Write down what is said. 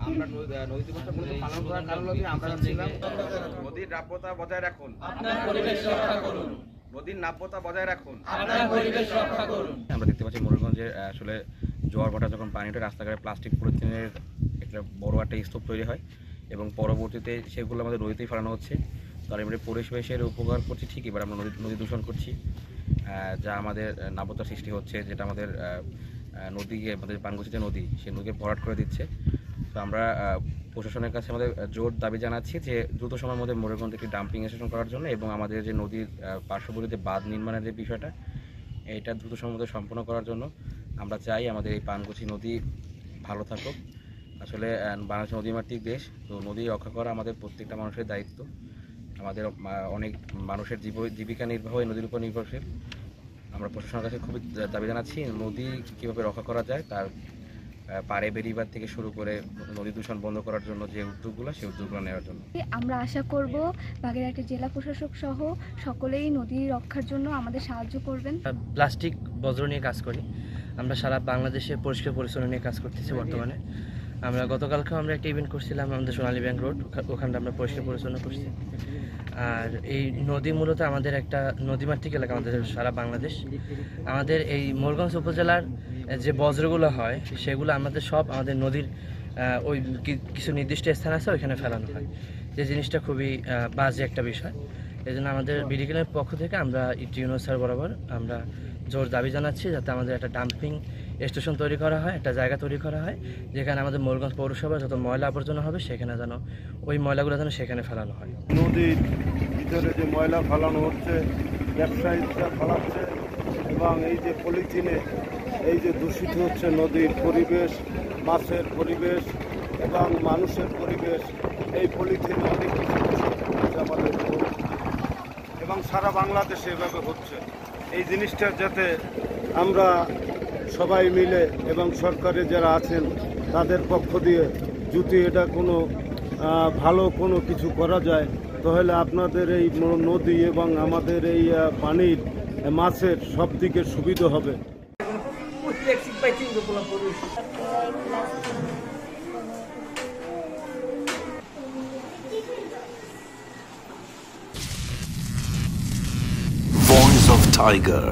আমরা নদী দিবসটা মূলত পালন করার কারণ হচ্ছে আমরা ছিলাম নদীর নাব্যতা বজায় রাখুন, আপনার পরিবেশ রক্ষা করুন। নদীর নাব্যতা বজায় রাখুন, আপনার পরিবেশ রক্ষা করুন। আমরা দেখতে পাচ্ছি মোড়লগঞ্জে আসলে জোয়ার ভাটা যখন পানিটা রাস্তাঘাটে প্লাস্টিক পলিথিনের একটা বড় একটা স্তূপ তৈরি হয় এবং পরবর্তীতে সেগুলো আমাদের নদীতেই ফেলানো হচ্ছে। তার এবারে পরিবেশের উপকার করছি ঠিকই, এবার আমরা নদী দূষণ করছি, যা আমাদের নাব্যতার সৃষ্টি হচ্ছে, যেটা আমাদের নদীকে, আমাদের পানগুছি যে নদী, সেই নদীকে ভরাট করে দিচ্ছে। তো আমরা প্রশাসনের কাছে আমাদের জোর দাবি জানাচ্ছি যে দ্রুত সময়ের মধ্যে মোড়লগঞ্জ একটি ডাম্পিং স্টেশন করার জন্য এবং আমাদের যে নদীর পার্শ্ববর্তীতে বাঁধ নির্মাণের যে বিষয়টা, এটা দ্রুত সময়ের মধ্যে সম্পন্ন করার জন্য আমরা চাই আমাদের এই পানগুছি নদী ভালো থাকুক। আসলে বাংলাদেশ নদীমাতৃক দেশ, তো নদী রক্ষা করা আমাদের প্রত্যেকটা মানুষের দায়িত্ব। আমাদের অনেক মানুষের জীবিকা নির্বাহ এই নদীর উপর নির্ভরশীল। আমরা প্রশাসনের কাছে খুবই দাবি জানাচ্ছি নদী কীভাবে রক্ষা করা যায়, তার পাড়ে বেড়িবাঁধ থেকে শুরু করে নদী দূষণ বন্ধ করার জন্য যে উদ্যোগগুলো, সেই উদ্যোগগুলো নেওয়ার জন্য আমরা আশা করব বাগেরহাট জেলা প্রশাসক সহ সকলেই নদী রক্ষার জন্য আমাদের সাহায্য করবেন। প্লাস্টিক বর্জ্য নিয়ে কাজ করি আমরা, সারা বাংলাদেশে পরিষ্কার পরিচ্ছন্ন নিয়ে কাজ করতেছি বর্তমানে। আমরা গতকালকেও আমরা একটা ইভেন্ট করছিলাম আমাদের সোনালী ব্যাংক রোড, ওখানটা আমরা পরিষ্কার পরিচ্ছন্ন করছি। আর এই নদী মূলত আমাদের একটা নদীমাতৃক এলাকা, আমাদের সারা বাংলাদেশ। আমাদের এই মোড়লগঞ্জ উপজেলার যে বজ্রগুলো হয় সেগুলো আমাদের নদীর ওই কিছু নির্দিষ্ট স্থান আছে, ওইখানে ফেলানো হয়, যে জিনিসটা খুবই বাজে একটা বিষয়। এই জন্য আমাদের বিডিকেলের পক্ষ থেকে আমরা ইউনো স্যার বরাবর আমরা জোর দাবি জানাচ্ছি যাতে আমাদের একটা ডাম্পিং স্টেশন তৈরি করা হয়, একটা জায়গা তৈরি করা হয় যেখানে আমাদের মোড়লগঞ্জ পৌরসভা যত ময়লা আবর্জনা হবে সেখানে যেন ওই ময়লাগুলো যেন সেখানে ফেলানো হয়। নদীর ভিতরে যে ময়লা ফেলানো হচ্ছে, ব্যবসায়ীরা ফেলাচ্ছে এবং এই যে পলিথিনে এই যে দূষিত হচ্ছে নদীর পরিবেশ, মাছের পরিবেশ এবং মানুষের পরিবেশ, এই পলিথিন অনেক কিছু দূষিত হচ্ছে আমাদের এবং সারা বাংলাদেশে এভাবে হচ্ছে। এই জিনিসটা যাতে আমরা সবাই মিলে এবং সরকারে যারা আছেন তাদের পক্ষ দিয়ে যদি এটা কোনো ভালো কোনো কিছু করা যায়, তাহলে আপনাদের এই নদী এবং আমাদের এই পানির মাছের সব দিকে সুবিধা হবে। Voice of Tiger.